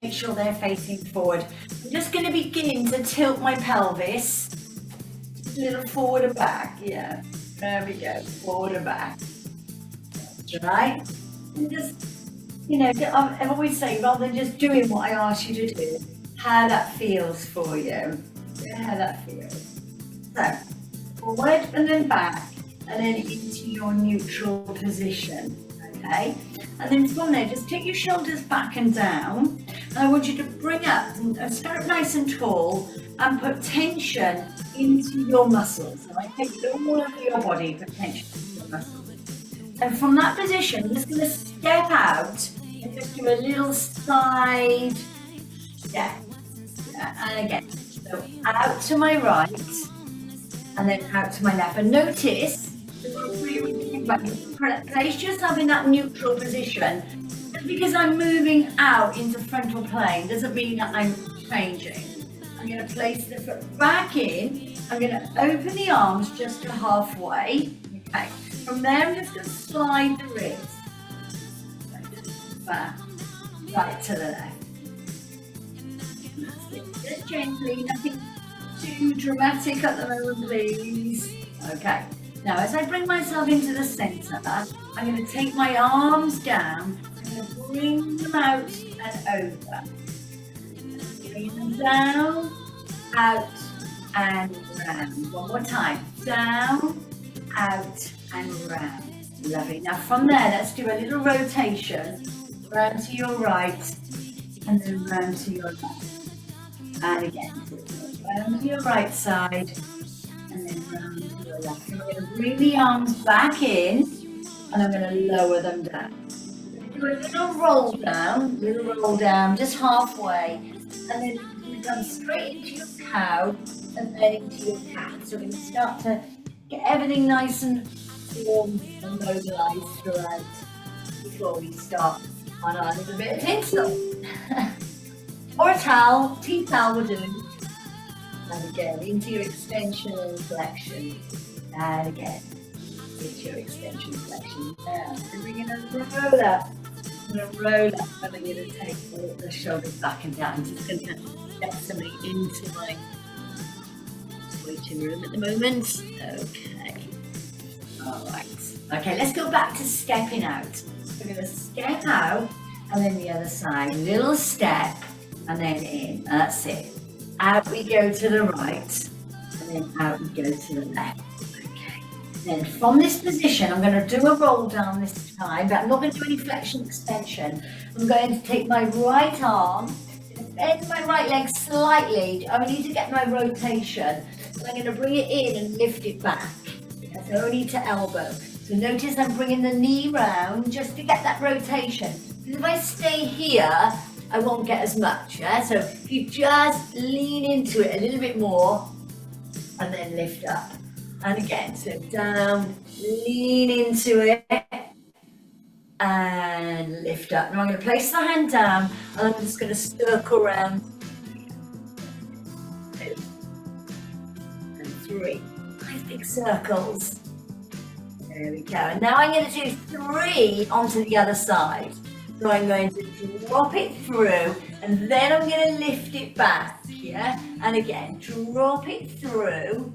Make sure they're facing forward. I'm just going to begin to tilt my pelvis a little forward and back. Yeah, there we go, forward and back. That's right. And just, you know, I always say, rather than just doing what I ask you to do, how that feels for you. Yeah, how that feels. So, forward and then back, and then into your neutral position. Okay? And then from there, just take your shoulders back and down. And I want you to bring up and start nice and tall and put tension into your muscles. So I take all over your body, put tension into your muscles. And from that position, I'm just going to step out and just do a little side step. Yeah, and again, so out to my right and then out to my left. And notice, place yourself in that neutral position. Because I'm moving out into frontal plane doesn't mean that I'm changing. I'm going to place the foot back in. I'm going to open the arms just to halfway. Okay. From there, I'm just going to slide the wrist back, right to the left. That's it. Just gently, nothing too dramatic at the moment, please. Okay. Now, as I bring myself into the center, I'm going to take my arms down. Bring them out and over. Bring them down, out and round. One more time. Down, out and round. Lovely. Now from there, let's do a little rotation. Round to your right and then round to your left. And again, round to your right side and then round to your left. And we're going to bring the arms back in and I'm going to lower them down. Do a little roll down, just halfway, and then you come straight into your cow and then into your cat. So we're going to start to get everything nice and warm and mobilized throughout before we start on our little bit of tinsel. Or a towel, tea towel will do. And again, into your extension and flexion. And again, into your extension and flexion. Now, we're going to roll up. I'm going to roll up and I'm going to take the shoulders back and down. I'm just going to get somebody into my waiting room at the moment. Okay. All right. Okay, let's go back to stepping out. We're going to step out and then the other side. Little step and then in. That's it. Out we go to the right and then out we go to the left. Then from this position, I'm going to do a roll down this time, but I'm not going to do any flexion extension. I'm going to take my right arm, bend my right leg slightly. I need to get my rotation. So I'm going to bring it in and lift it back. That's only to elbow. So notice I'm bringing the knee round just to get that rotation. Because if I stay here, I won't get as much. Yeah? So if you just lean into it a little bit more and then lift up. And again, so down, lean into it, and lift up. Now I'm going to place the hand down, and I'm just going to circle around. 2 and 3. Nice big circles. There we go. And now I'm going to do 3 onto the other side. So I'm going to drop it through, and then I'm going to lift it back, yeah? And again, drop it through,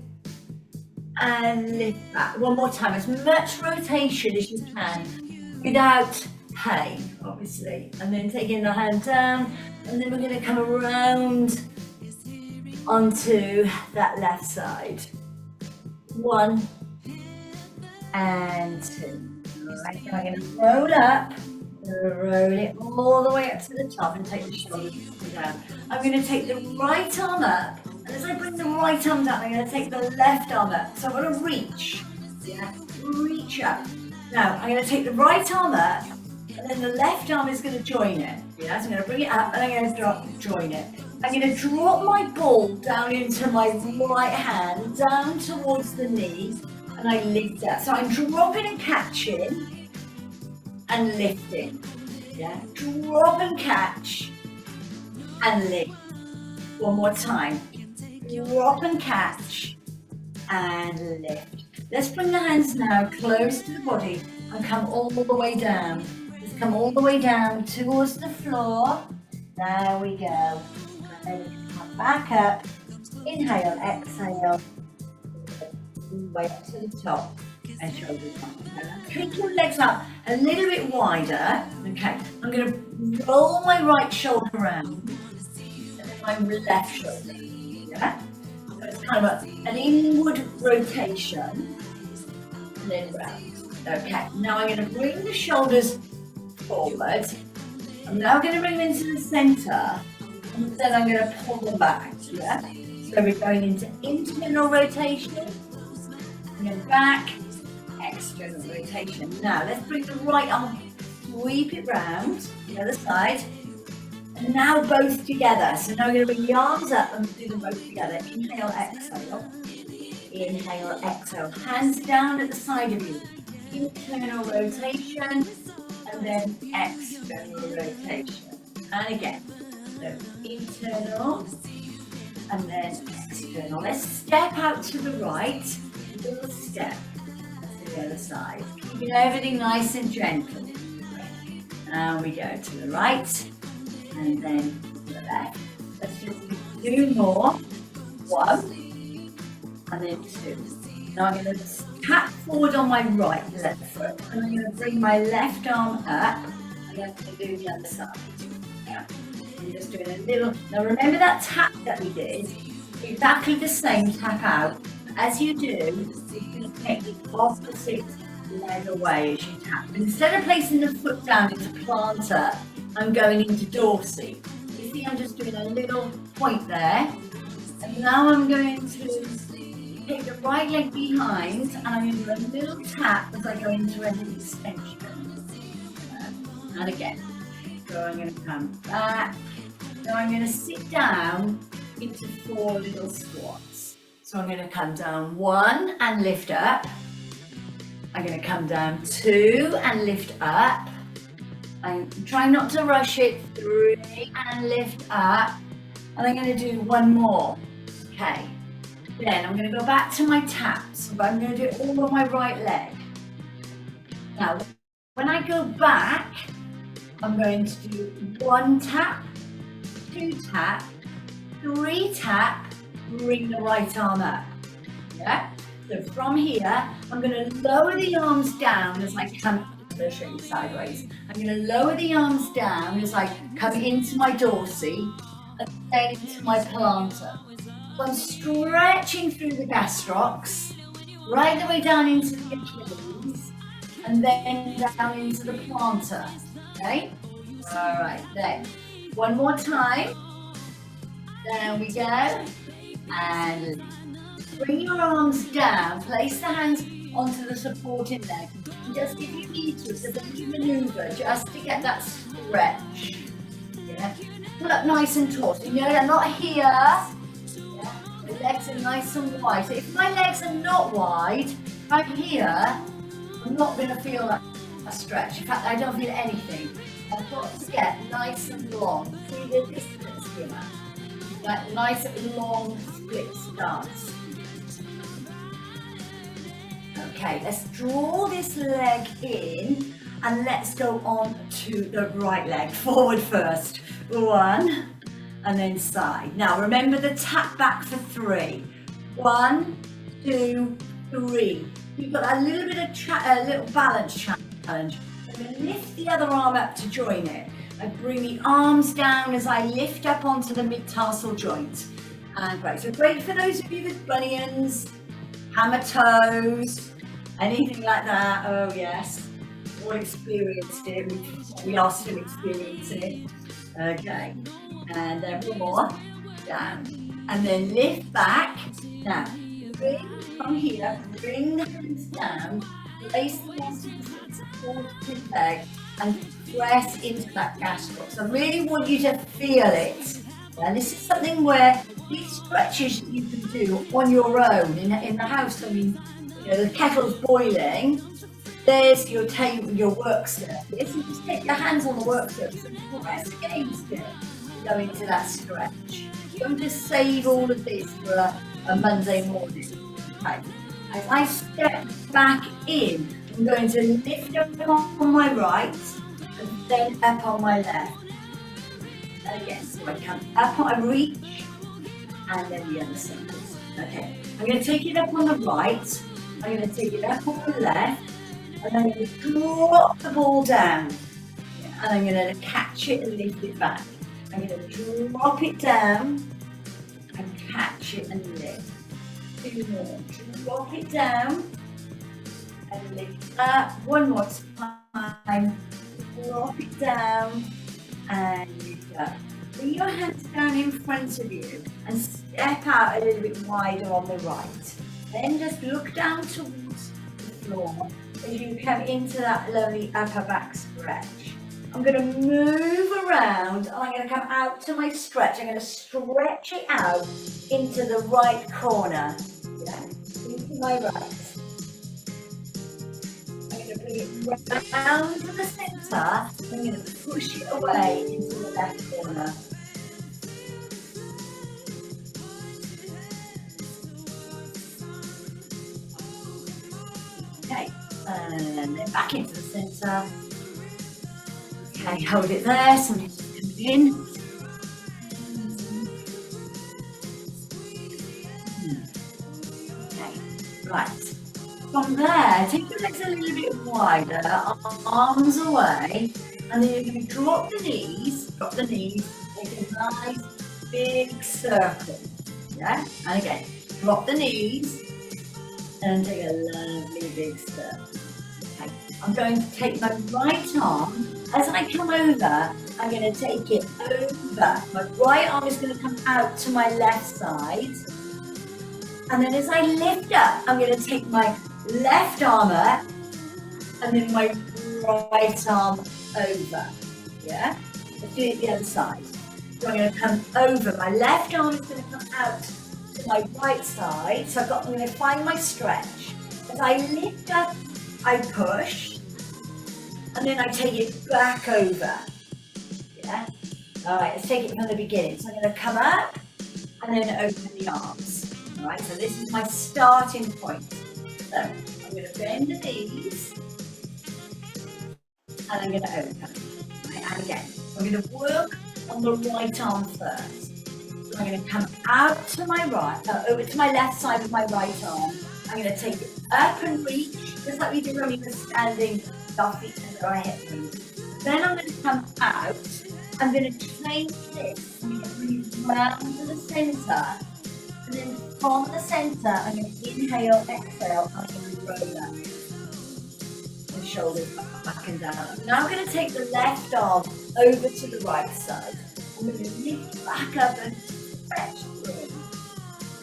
and lift back. One more time, as much rotation as you can without pain, obviously. And then taking the hand down, and then we're going to come around onto that left side. 1 and 2. All right, now I'm going to roll up, roll it all the way up to the top and take the shoulders down. I'm going to take the right arm up. And as I bring the right arm down, I'm going to take the left arm up. So I'm going to reach, yeah, reach up. Now, I'm going to take the right arm up, and then the left arm is going to join it. Yeah, so I'm going to bring it up, and I'm going to join it. I'm going to drop my ball down into my right hand, down towards the knee, and I lift up. So I'm dropping and catching, and lifting. Yeah, drop and catch, and lift. One more time. Drop and catch and lift. Let's bring the hands now close to the body and come all the way down. Just come all the way down towards the floor There we go. And then we can come back up. Inhale, exhale. Way up to the top and shoulders up. Take your legs up a little bit wider. Okay, I'm going to roll my right shoulder around and then my left shoulder. Yeah, so it's kind of an inward rotation and then round. Okay, now I'm going to bring the shoulders forward. I'm now going to bring them into the center and then I'm going to pull them back. Yeah, so we're going into internal rotation. And then back, external rotation. Now let's bring the right arm, sweep it round, the other side, and now both together. So now we're going to bring the arms up and do them both together. Inhale, exhale. Inhale, exhale. Hands down at the side of you. Internal rotation, and then external rotation. And again, so internal, and then external. Let's step out to the right. Little step to the other side, keeping everything nice and gentle. Now we go to the right and then to the left. Let's just do 2 more. 1 and then 2. Now I'm going to tap forward on my right left foot and I'm going to bring my left arm up and then I'm going to do the other side. Yeah. I'm just doing a little. Now remember that tap that we did? Exactly the same tap out. As you do, you're going to take the opposite leg away as you tap. Instead of placing the foot down into plantar, I'm going into dorsey. You see, I'm just doing a little point there. And now I'm going to take the right leg behind and I'm going to do a little tap as I go into an extension. And again. So I'm going to come back. Now I'm going to sit down into 4 little squats. So I'm going to come down 1 and lift up. I'm going to come down 2 and lift up. I'm trying not to rush it. 3 and lift up. And I'm going to do 1 more. Okay. Then I'm going to go back to my taps, but I'm going to do it all on my right leg. Now, when I go back, I'm going to do 1 tap, 2 tap, 3 tap, bring the right arm up. Yeah? So from here, I'm going to lower the arms down as I come. I'll show you sideways. I'm going to lower the arms down as I come into my dorsey and then into my plantar. So I'm stretching through the gastrocs, right the way down into the Achilles, and then down into the plantar. Okay? All right, then. 1 more time. There we go. And bring your arms down, place the hands onto the supporting leg. And just if you need to, it's a little maneuver just to get that stretch. Yeah. Pull up nice and taut. So, you know, they're not here. Yeah. The legs are nice and wide. So if my legs are not wide, right here, I'm not going to feel that stretch. In fact, I don't feel anything. I've got to get nice and long. See the distance here. That nice long split stance. Okay, let's draw this leg in and let's go on to the right leg. Forward first. 1 and then side. Now remember the tap back for 3. 1, 2, 3. You've got a little bit of a little balance challenge. I'm going to lift the other arm up to join it. I bring the arms down as I lift up onto the mid-tarsal joint. And great. So great for those of you with bunions, hammer toes, anything like that. Oh yes, all experienced it. We are still experiencing it. Okay. And then 1 more. Down. And then lift back. Now, bring from here, bring the hands down, place the hands to the supporting leg, and press into that gastroc. So I really want you to feel it. And this is something where these stretches you can do on your own in the house. I mean, you know, the kettle's boiling. There's your table, your work surface. You just take your hands on the work surface and press against it. Go into that stretch. Don't just save all of this for a Monday morning. Okay. As I step back in, I'm going to lift up on my right and then up on my left. And again, so I come up, I reach, and then the other side. Okay, I'm going to take it up on the right, I'm going to take it up on the left, and I'm going to drop the ball down. And I'm going to catch it and lift it back. I'm going to drop it down and catch it and lift. 2 more. Drop it down and lift up. 1 more time. Drop it down and lift up. Bring your hands down in front of you and step out a little bit wider on the right. Then just look down towards the floor as you come into that lovely upper back stretch. I'm going to move around and I'm going to come out to my stretch. I'm going to stretch it out into the right corner. Yeah, into my right. I'm going to bring it round to the centre. I'm going to push it away into the left corner. Okay, and then back into the centre. Okay, hold it there, somebody's just coming in. Okay, right. From there, take your legs a little bit wider, arms away, and then you're going to drop the knees, make a nice big circle. Yeah, and again, drop the knees, and take a lovely big circle. Okay, I'm going to take my right arm. As I come over, I'm going to take it over. My right arm is going to come out to my left side. And then as I lift up, I'm going to take my left arm up and then my right arm over. Yeah? Let's do it the other side. So I'm going to come over. My left arm is going to come out to my right side. So I'm going to find my stretch. As I lift up, I push. And then I take it back over. Yeah? All right, let's take it from the beginning. So I'm going to come up and then open the arms. All right, so this is my starting point. So I'm going to bend the knees and I'm going to open. Right, and again, I'm going to work on the right arm first. So I'm going to come out to my right, over to my left side of my right arm. I'm going to take it up and reach, just like we did when we were standing. Our feet under our hip bones. Then I'm going to come out. I'm going to change this. I'm going to bring it round to the centre. And then from the centre, I'm going to inhale, exhale, and I'm going to roll up. The shoulders back and down. I'm now going to take the left arm over to the right side. I'm going to lift back up and stretch through.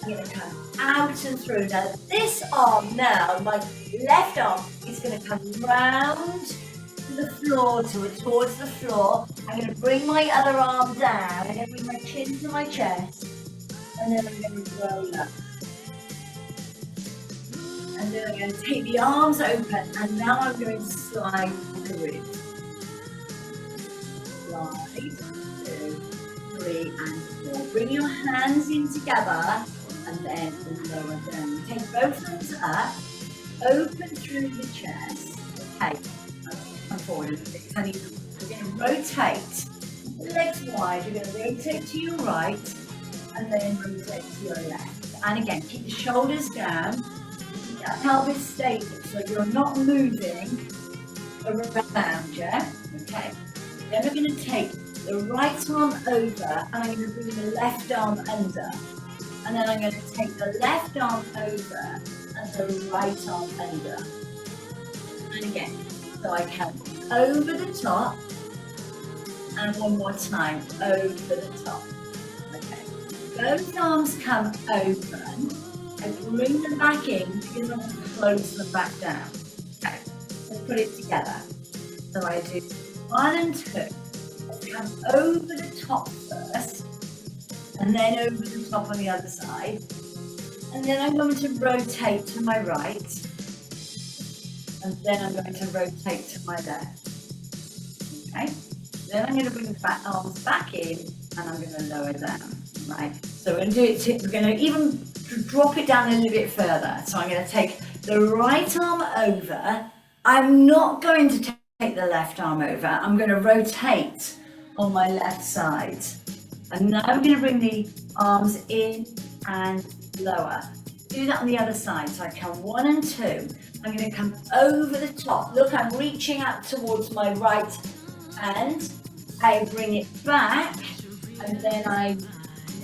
I'm going to come out and through. Now this arm now, my left arm is going to come round to the floor, towards the floor. I'm going to bring my other arm down. I'm going to bring my chin to my chest. And then I'm going to roll up. And then I'm going to take the arms open. And now I'm going to slide through. Slide, 2, 3, and 4. Bring your hands in together. And then lower down. Take both hands up, open through the chest. Okay, come forward a little bit. Honey, we're going to rotate the legs wide. You're going to rotate to your right and then rotate to your left. And again, keep the shoulders down, keep that pelvis stable so you're not moving around, yeah? Okay, then we're going to take the right arm over and I'm going to bring the left arm under. And then I'm going to take the left arm over and the right arm under. And again, so I come over the top and one more time over the top. Okay, both arms come open and bring them back in because I'm going to close them back down. Okay, let's put it together. So I do 1 and 2. Let's come over the top first. And then over the top on the other side. And then I'm going to rotate to my right. And then I'm going to rotate to my left. Okay? Then I'm going to bring the back arms back in and I'm going to lower down. Right? So we're going to do it, we're going to even drop it down a little bit further. So I'm going to take the right arm over. I'm not going to take the left arm over. I'm going to rotate on my left side. And now I'm going to bring the arms in and lower. Do that on the other side. So I count 1 and 2. I'm going to come over the top. Look, I'm reaching out towards my right hand. I bring it back and then I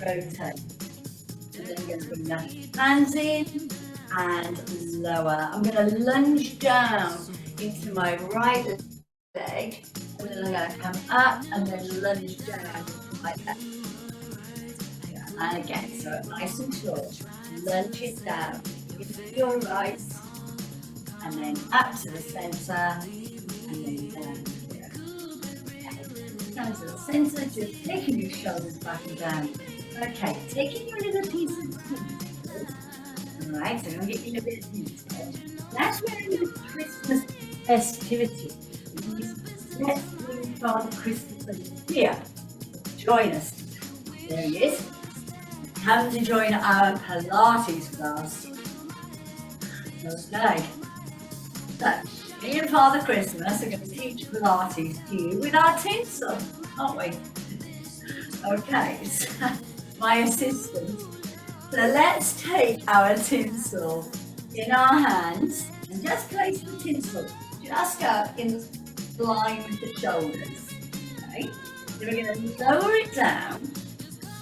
rotate. And then I'm going to bring the hands in and lower. I'm going to lunge down into my right leg. And then I'm going to come up and then lunge down like that. And again, so nice and short. Lunge it down into your right. And then up to the centre. And then down here. Okay. Down to the centre, just taking your shoulders back and down. Okay, taking your little piece of tinsel. Alright, so I'm going to get you a bit of tinsel. That's where we're in the Christmas festivity. Let's bring Father Christmas here. Join us. There he is. Come to join our Pilates class. Okay. So, me and Father Christmas are going to teach Pilates to you with our tinsel, aren't we? Okay, so my assistant. So let's take our tinsel in our hands and just place the tinsel just up in line with the shoulders. Okay. Then we're going to lower it down.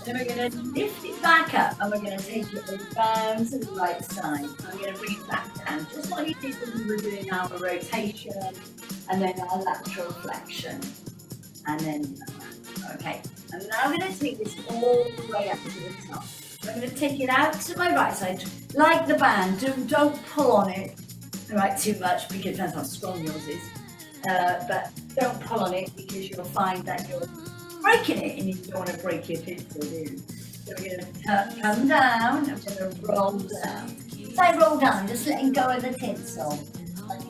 Then we're going to lift it back up and we're going to take it around to the right side. I'm going to bring it back down, just like you did when we were doing our rotation and then our lateral flexion. And then, okay. And now I'm going to take this all the way up to the top. So I'm going to take it out to my right side, like the band. Don't pull on it too much because it depends how strong yours is. But don't pull on it because you'll find that you're breaking it and you don't want to break your tinsel, do you? So we're going to come down, I'm going to roll down. As I roll down, I'm just letting go of the tinsel. Like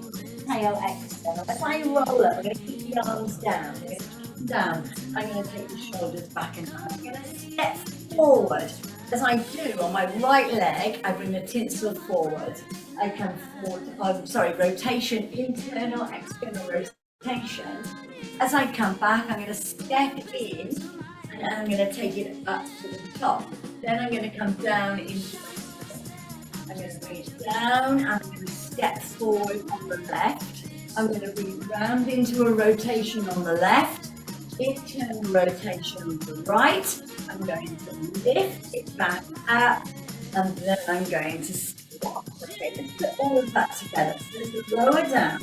tail external. As I roll up, I'm going to keep the arms down. I'm going to keep them down. I'm going to take the shoulders back and down. I'm going to step forward. As I do on my right leg, I bring the tinsel forward. I come forward, rotation, internal, external rotation. As I come back, I'm going to step in and I'm going to take it up to the top. Then I'm going to come down into I'm going to bring it down and I'm going to step forward on the left. I'm going to bring it round into a rotation on the left, internal rotation on the right. I'm going to lift it back up and then I'm going to squat. Okay, let's put all of that together. So let's lower down.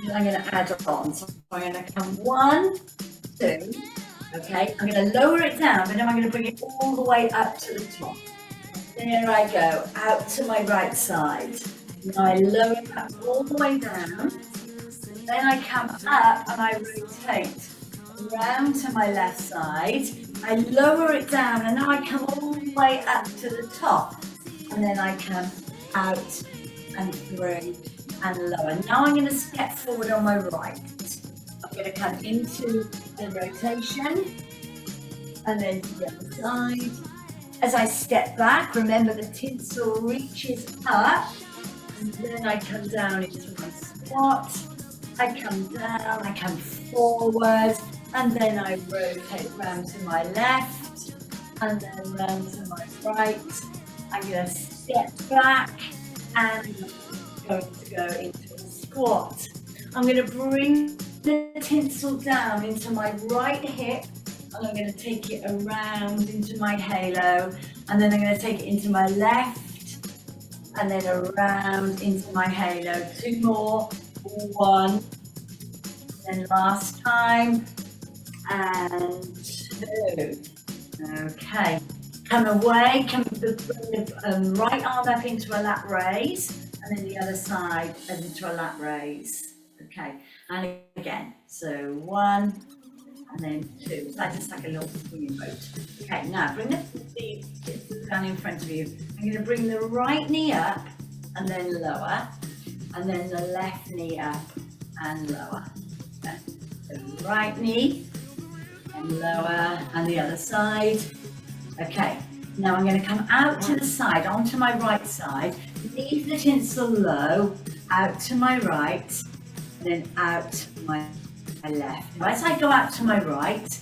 And I'm going to add on. So I'm going to come 1, 2. Okay, I'm going to lower it down, but then I'm going to bring it all the way up to the top. There I go, out to my right side. Now I lower that all the way down. Then I come up and I rotate around to my left side. I lower it down and now I come all the way up to the top. And then I come out and through and lower. Now I'm going to step forward on my right. I'm going to come into the rotation and then to the other side. As I step back, remember the tinsel reaches up and then I come down into my squat. I come down, I come forward and then I rotate round to my left and then round to my right. I'm going to step back and I'm going to go into a squat. I'm going to bring the tinsel down into my right hip and I'm going to take it around into my halo and then I'm going to take it into my left and then around into my halo. 2 more, 1, and last time and 2. Okay. Come away, bring the right arm up into a lat raise and then the other side as into a lat raise. Okay, and again, so 1 and then 2. So I just like a little swinging boat. Okay, now bring the feet down in front of you. I'm going to bring the right knee up and then lower, and then the left knee up and lower. Okay. So right knee and lower, and the other side. Okay, now I'm going to come out to the side, onto my right side, leave the tinsel low, out to my right, and then out to my left. Now as I go out to my right,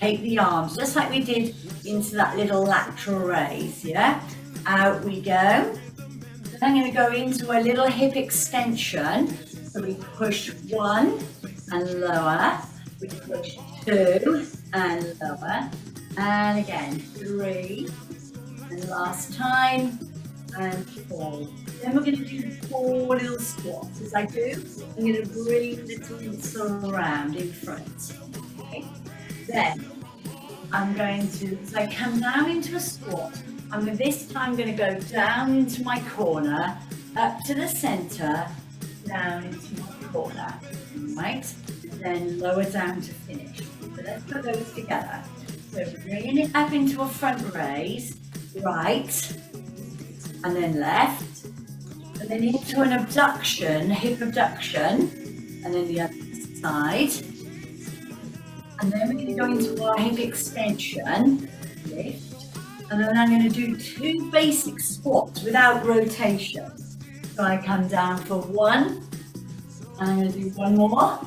Take the arms, just like we did into that little lateral raise, yeah? Out we go. Then I'm going to go into a little hip extension. So we push 1 and lower. We push 2 and lower. And again, 3. And last time. And 4. Then we're going to do 4 little squats. As I do, I'm going to bring the tinsel around in front. Okay. Then I'm going to, as I come down into a squat, this time I'm going to go down into my corner, up to the center, down into my corner, right? Then lower down to finish. So let's put those together. So bringing it up into a front raise, right, and then left, and then into an abduction, hip abduction, and then the other side. And then we're going to go into our hip extension, lift. And then I'm going to do 2 basic squats without rotation. So I come down for 1, and I'm going to do 1 more.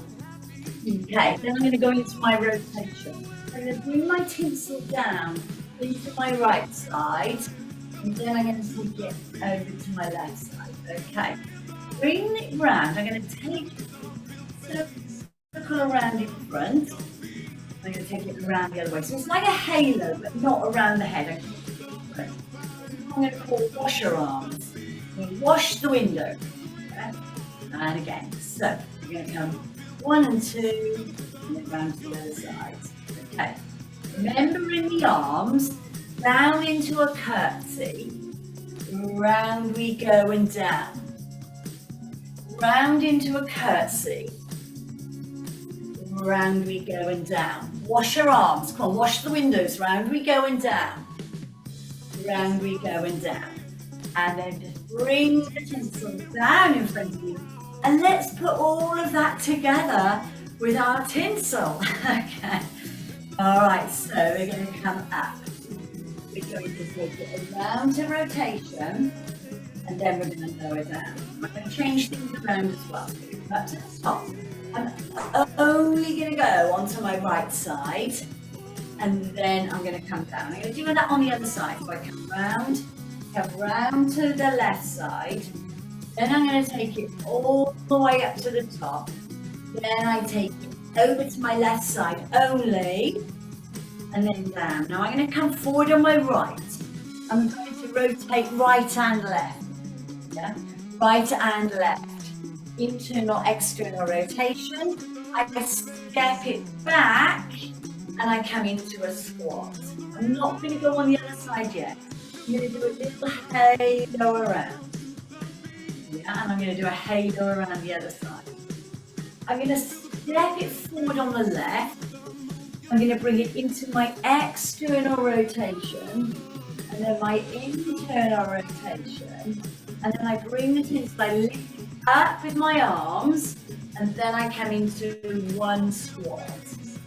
Okay, then I'm going to go into my rotation. I'm going to bring my tinsel down into my right side, and then I'm going to take it over to my left side. Okay, bring it round. I'm going to take a circle around in front. I'm going to take it around the other way. So it's like a halo, but not around the head. I'm going to call washer arms. I'm going to wash the window. Okay? And again. So we're going to come 1 and 2, and then round to the other side. Okay. Remembering the arms, down into a curtsy. Round we go and down. Round into a curtsy. Round we go and down. Wash your arms. Come on, wash the windows. Round we go and down. Round we go and down. And then just bring the tinsel down in front of you. And let's put all of that together with our tinsel. Okay. All right, so we're going to come up. We're going to take it around to rotation. And then we're going to lower down. We're going to change things around as well. So up to the top. I'm only going to go onto my right side, and then I'm going to come down. I'm going to do that on the other side. So I come round to the left side, then I'm going to take it all the way up to the top, then I take it over to my left side only, and then down. Now I'm going to come forward on my right. I'm going to rotate right and left, yeah? Right and left. Internal, external rotation. I step it back and I come into a squat. I'm not going to go on the other side yet. I'm going to do a little halo around. Yeah, and I'm going to do a halo around the other side. I'm going to step it forward on the left. I'm going to bring it into my external rotation and then my internal rotation. And then I bring the tinsel, I lift it up with my arms, and then I come into 1 squat.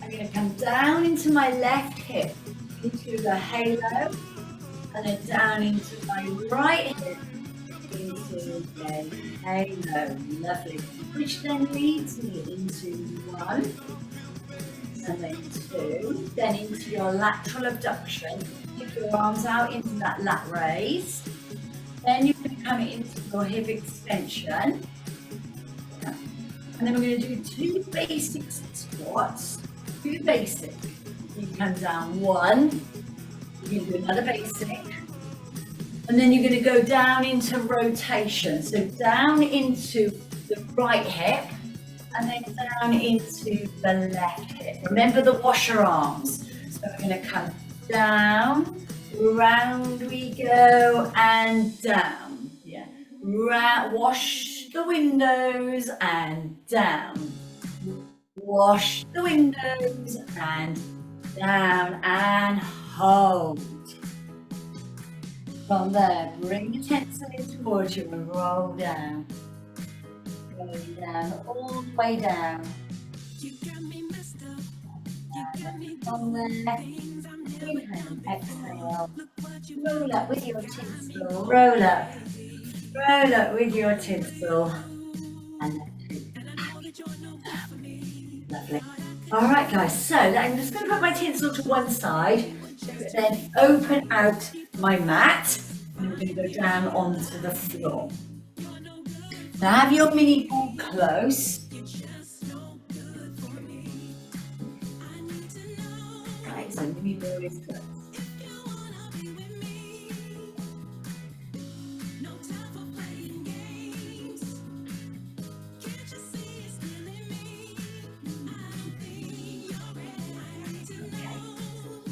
I'm going to come down into my left hip, into the halo, and then down into my right hip, into the halo. Lovely. Which then leads me into 1, and then 2, then into your lateral abduction. Take your arms out into that lat raise. Then you're going to come into your hip extension. And then we're going to do 2 basic squats. 2 basic. You come down 1. You're going to do another basic. And then you're going to go down into rotation. So down into the right hip. And then down into the left hip. Remember the washer arms. So we're going to come down. Round we go and down. Yeah. Wash the windows and down. Wash the windows and down and hold. From there, bring the tinsel in towards you and roll down. Rolling down, all the way down. From there, inhale, exhale. Roll up with your tinsel. Roll up. Roll up with your tinsel. And then take it back. Lovely. All right, guys, so I'm just going to put my tinsel to one side, then open out my mat, and we're going to go down onto the floor. Now have your mini ball close. Right, so mini ball is close.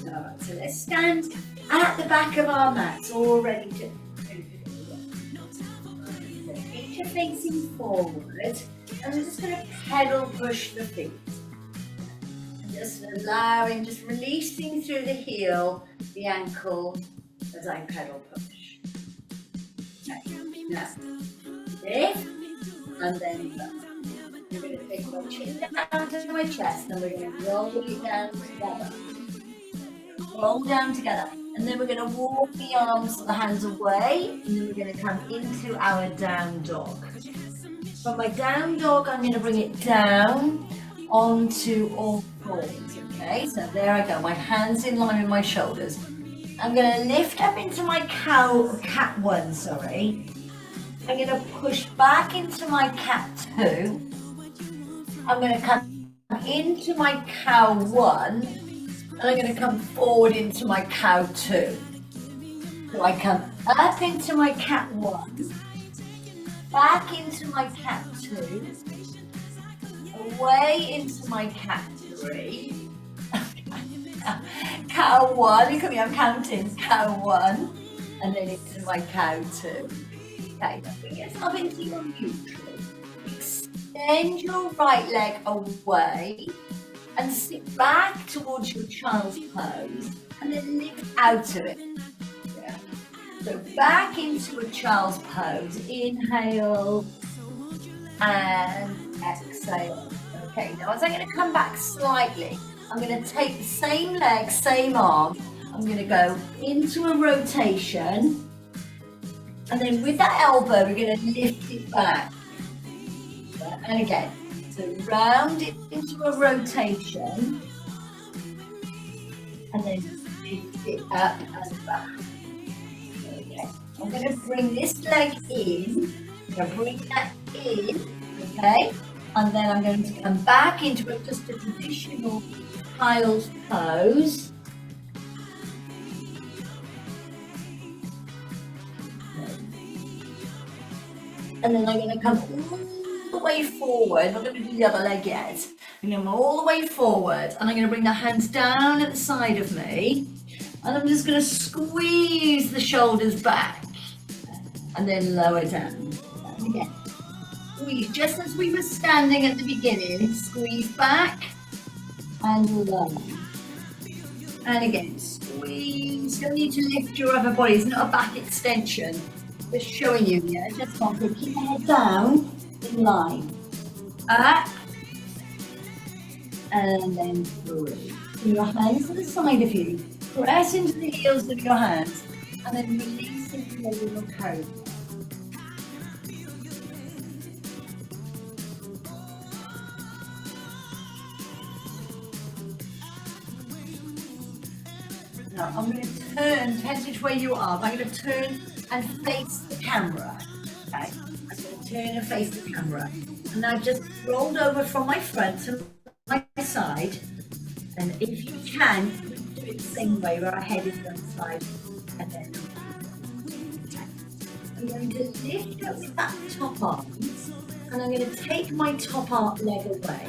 Alright, so let's stand at the back of our mats, all ready to feet are facing forward, and we're just going to pedal push the feet. And just allowing, just releasing through the heel, the ankle, as I pedal push. Okay, now lift, and then up. We're going to take my chin down to my chest, and we're going to roll it down together. Roll down together, and then we're going to walk the arms, the hands away, and then we're going to come into our down dog. From my down dog, I'm going to bring it down onto all fours. Okay, so there I go. My hands in line with my shoulders. I'm going to lift up into my cat one. Sorry. I'm going to push back into my cat two. I'm going to come into my cow one. And I'm going to come forward into my cow two. So I come up into my cat one, back into my cat two, away into my cat three, cow one, look at me, I'm counting, cow one, and then into my cow two. Okay, now bring yourself into your neutral. Extend your right leg away, and sit back towards your child's pose, and then lift out of it. Yeah. So back into a child's pose. Inhale and exhale. Okay, now as I'm going to come back slightly, I'm going to take the same leg, same arm. I'm going to go into a rotation, and then with that elbow, we're going to lift it back. Yeah. And again. So round it into a rotation, and then lift it up and back. Okay. I'm going to bring this leg in. I'm going to bring that in, okay? And then I'm going to come back into just a traditional child's pose. And then I'm going to come all the way forward. I'm not going to do the other leg yet. I'm going to come all the way forward, and I'm going to bring the hands down at the side of me, and I'm just going to squeeze the shoulders back, and then lower down. And again, squeeze just as we were standing at the beginning. Squeeze back and lower. And again, squeeze. You don't need to lift your upper body. It's not a back extension. Just showing you here. Just want to keep the head down. In line, up, and then through. Bring your hands to the side of you, press into the heels of your hands, and then release into a little curve. Now I'm going to turn, depends which way you are, but I'm going to turn and face the camera. Okay? Turn and face the camera, and I've just rolled over from my front to my side, and if you can, do it the same way where our head is one side, and then I'm going to lift up with that top arm, and I'm going to take my top arm leg away.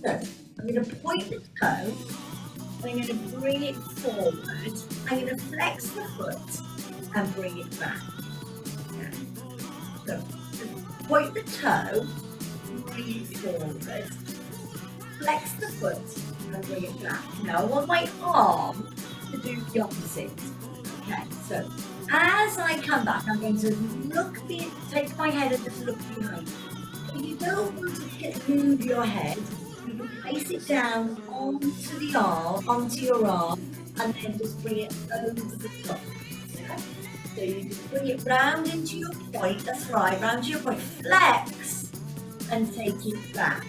So I'm going to point the toe, and I'm going to bring it forward. I'm going to flex the foot and bring it back. So, point the toe, bring it forward, flex the foot, and bring it back. Now I want my arm to do the opposite. Okay, so as I come back, I'm going to take my head and just look behind. If you don't want to move your head, you can place it down onto the arm, onto your arm, and then just bring it over the top. Okay? So you just bring it round into your point, that's right, round to your point, flex, and take it back.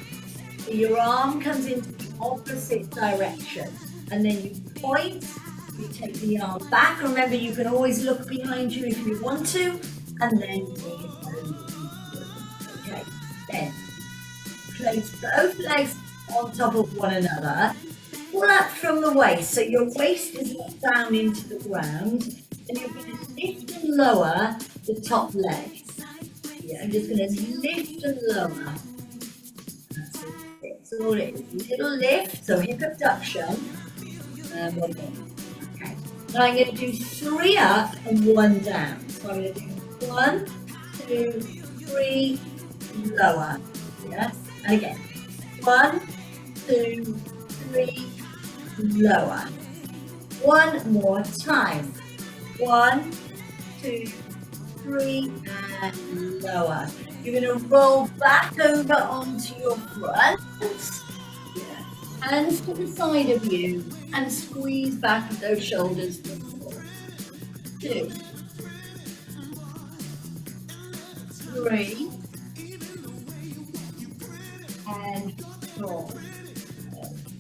So your arm comes into the opposite direction, and then you point, you take the arm back. Remember, you can always look behind you if you want to, and then bring it over. Okay, then place both legs on top of one another. Pull up from the waist, so your waist is not down into the ground, and you're going to lift and lower the top leg. Yeah, I'm just going to lift and lower. That's it. That's all it is. Little lift, so hip abduction. And one more. Okay. Now I'm going to do 3 up and 1 down. So I'm going to do 1, 2, 3, lower. Yeah. And again. 1, 2, 3, lower. One more time. 1, 2, 3, and lower. You're going to roll back over onto your front. Yeah. Hands to the side of you and squeeze back with those shoulders. 2, 3, and 4.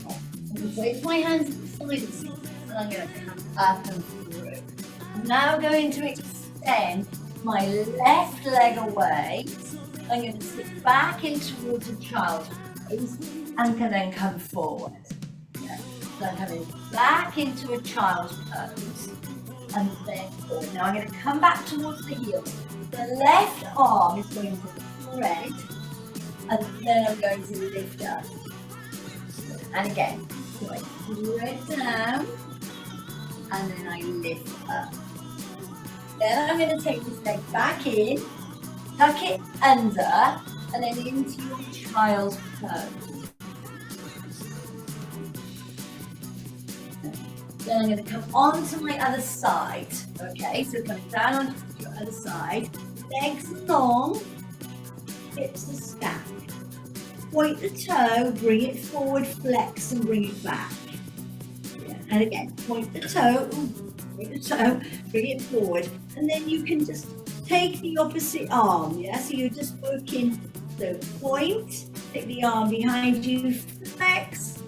I'm going to place my hands to the side of me, and I'm going to come up and through. I'm now going to extend my left leg away. I'm going to sit back in towards a child's pose and can then come forward. Yeah. So I'm coming back into a child's pose and then forward. Now I'm going to come back towards the heel. The left arm is going to thread and then I'm going to lift up. And again, so I thread down and then I lift up. Then I'm going to take this leg back in, tuck it under, and then into your child's pose. Then I'm going to come onto my other side. Okay, so come down onto your other side. Legs long, hips are stacked. Point the toe, bring it forward, flex, and bring it back. Yeah. And again, point the toe. Bring it forward, and then you can just take the opposite arm, yeah? So you're just working, so point, take the arm behind you, flex,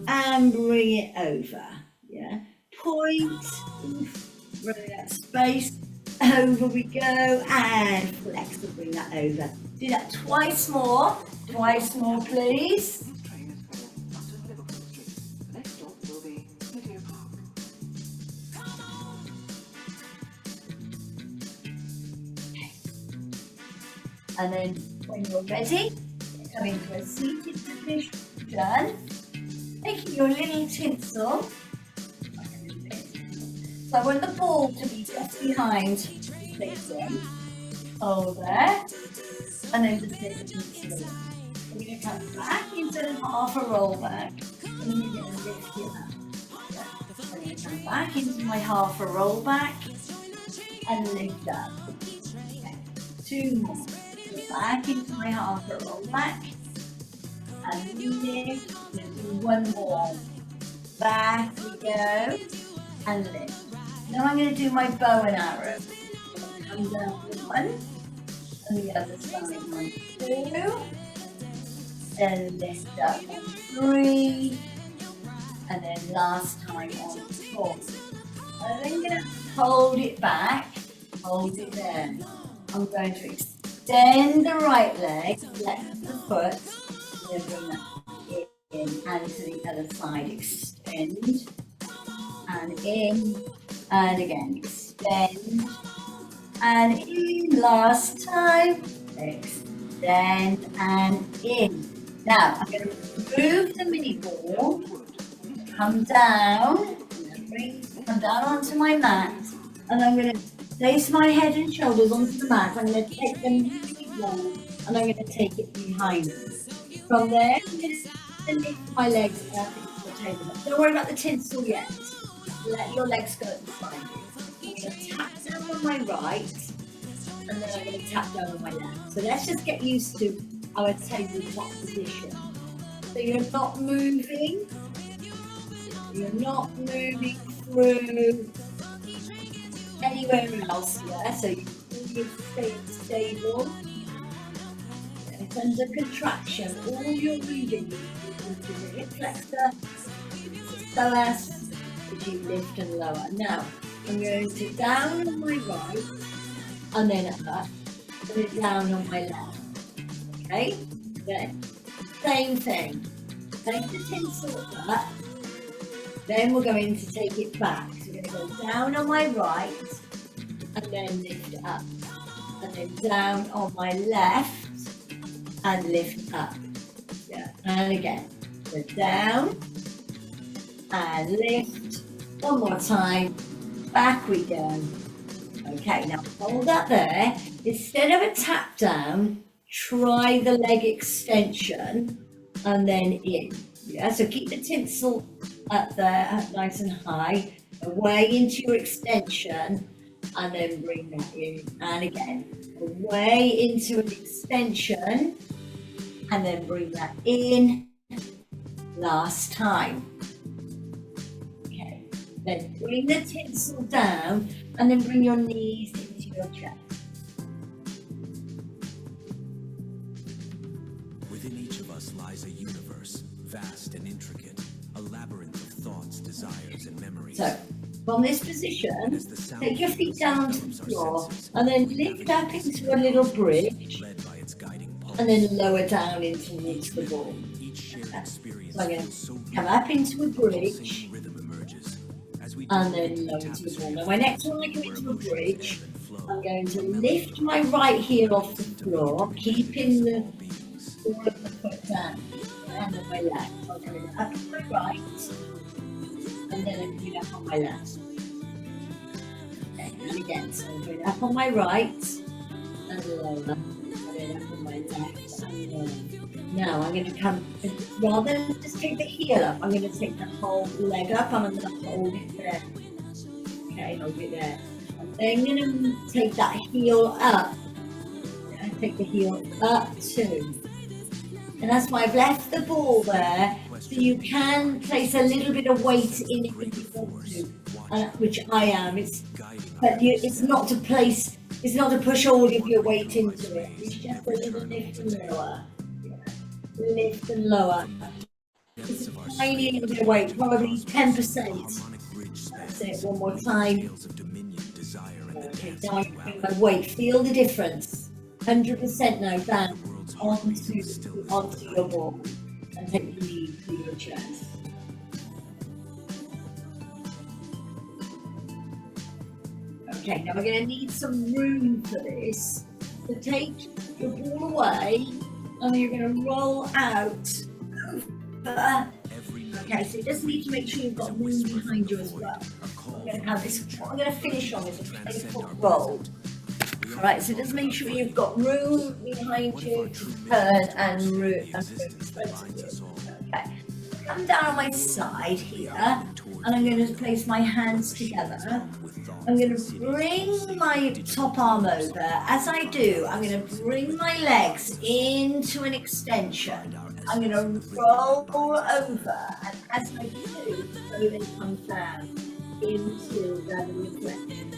and bring it over, yeah? Point, bring that space, over we go, and flex and bring that over. Do that twice more please. And then when you're ready, come into a seated position, taking your little tinsel. So I want the ball to be just behind facing. Hold there. And then just take the tinsel. We're going to come back into half a roll back. And then you're going to lift it up. I'm going to come back into my half a roll back and lift up. Okay. 2 more. Back into my half a roll back and lift. Do 1 more. Back we go and lift. Now I'm going to do my bow and arrow. Come down with 1 and the other side 1, 2, and lift up on 3, and then last time on 4. I'm then going to hold it back, hold it there. I'm going to extend the right leg, flex the foot, then bring that in and to the other side. Extend and in and again. Extend and in. Last time. Extend and in. Now I'm going to move the mini ball. Come down. Come down onto my mat, and I'm going to place my head and shoulders onto the mat. I'm going to take them really low, and I'm going to take it behind me. From there, I'm going to lift my legs up into the table. Don't worry about the tinsel yet. Let your legs go at the side. I'm going to tap down on my right, and then I'm going to tap down on my left. So let's just get used to our tabletop position. So you're not moving. You're not moving through anywhere else, yeah? So you stay stable. Okay. under contraction. All you're moving into the hip flexor, psoas, which you lift and lower. Now, I'm going to down on my right, and then up, and then down on my left. Okay? Then, same thing. Take the tinsel up, then we're going to take it back. So we're going to go down on my right, and then lift up. And then down on my left, and lift up. Yeah. And again. So down, and lift. One more time. Back we go. Okay, now hold that there. Instead of a tap down, try the leg extension and then in. Yeah, so keep the tinsel up there, nice and high, away into your extension, and then bring that in. And again, away into an extension, and then bring that in. Last time. Okay, then bring the tinsel down, and then bring your knees into your chest. Within each of us lies a universe, vast and intricate, a labyrinth of thoughts, desires, and memories. So, from this position, take your feet down onto the floor, and then lift up into a little bridge, and then lower down into the ball. So I'm going to come up into a bridge, and then lower to the ball. Now, my next time I come into a bridge, I'm going to lift my right heel off the floor, keeping the ball of the foot down, and then my left. So I'm going up on my right, and then I'm going up on my left. Okay, and again, so I'm going up on my right, and lower, and then up on my left, and lower. Now I'm going to come, rather than just take the heel up, I'm going to take the whole leg up, and I'm going to hold it there. Okay, hold it there. And then I'm going to take that heel up. Yeah, take the heel up too. And that's why I've left the ball there, so you can place a little bit of weight in it if you want to, which I am. It's not to place, it's not to push all of your weight into it. It's just a little lift and lower. Lift and lower. It's a tiny little bit of weight, probably 10%. That's it, one more time. Okay, now I bring my weight. Feel the difference. 100% now, down onto your ball. And take the knee to your chest. Okay, now we're going to need some room for this. So take your ball away, and you're going to roll out over. Okay, so you just need to make sure you've got room behind you as well. I'm going to have this, what I'm going to finish on is a playful roll. Alright, so just make sure you've got room behind you to turn and root and okay. Come down on my side here, and I'm going to place my hands together. I'm going to bring my top arm over. As I do, I'm going to bring my legs into an extension. I'm going to roll over, and as I do, everything comes down into that reflection.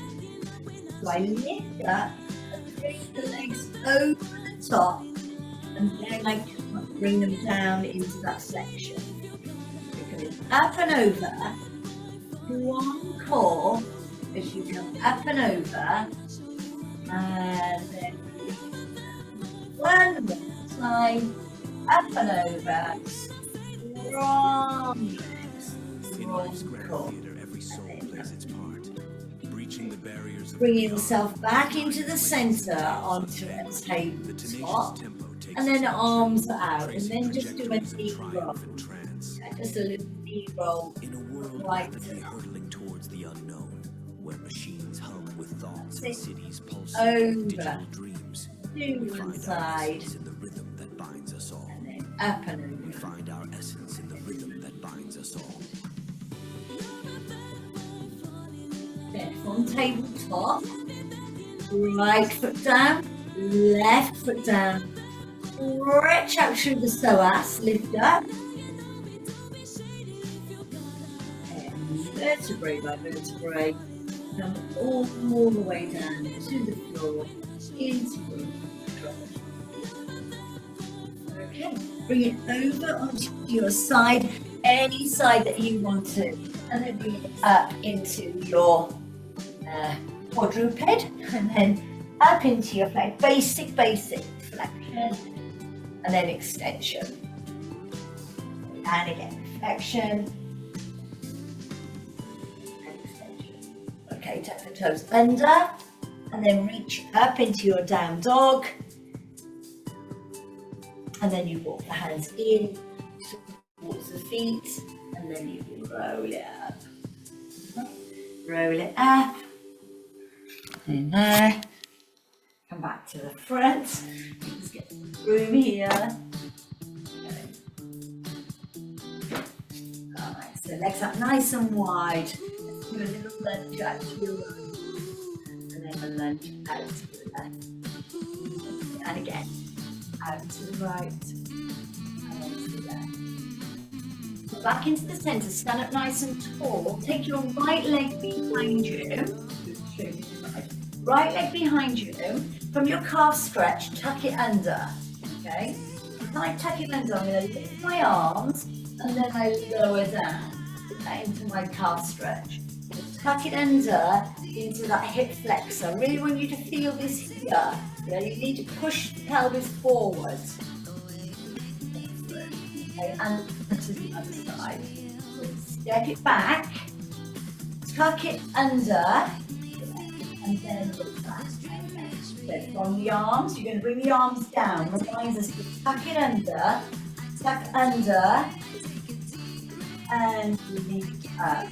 So I lift up and bring the legs over the top, and then I bring them down into that flexion. You're coming up and over, one core as you come up and over, and then one more time, up and over, strong legs, strong core. Bringing yourself back into the center onto a tabletop, and then arms out, and then just do a knee roll. Just a little knee roll. In a world rapidly hurtling towards the unknown, where machines hum with thoughts and cities pulse with digital dreams, to one side, in the rhythm that binds us all. And then up and over. We find our essence in the rhythm that binds us all. Then from tabletop, right foot down, left foot down, stretch out through the psoas, lift up, and vertebrae by vertebrae, come all the way down to the floor, into the throat. Okay, bring it over onto your side, any side that you want to, and then bring it up into your quadruped, and then up into your flex, basic flexion, and then extension, and again flexion and extension. Okay, tuck the toes under, and then reach up into your down dog, and then you walk the hands in towards the feet, and then you roll it up. Roll it up. In there. Come back to the front. Just get some room here. Okay. Alright, so legs up nice and wide. Do a little lunge out to your right. And then a lunge out to the left. And again. Out to the right. And then to the left. Back into the center, stand up nice and tall. Take your right leg behind you. Right leg behind you. From your calf stretch, tuck it under. Okay? When I tuck it under, I'm going to lift my arms and then I lower down into my calf stretch. Tuck it under into that hip flexor. I really want you to feel this here. Yeah, you need to push the pelvis forward. Okay, and to the other side. Step it back, tuck it under, and then look back. Then from the arms, you're going to bring the arms down. Reminds us to tuck it under, and release up.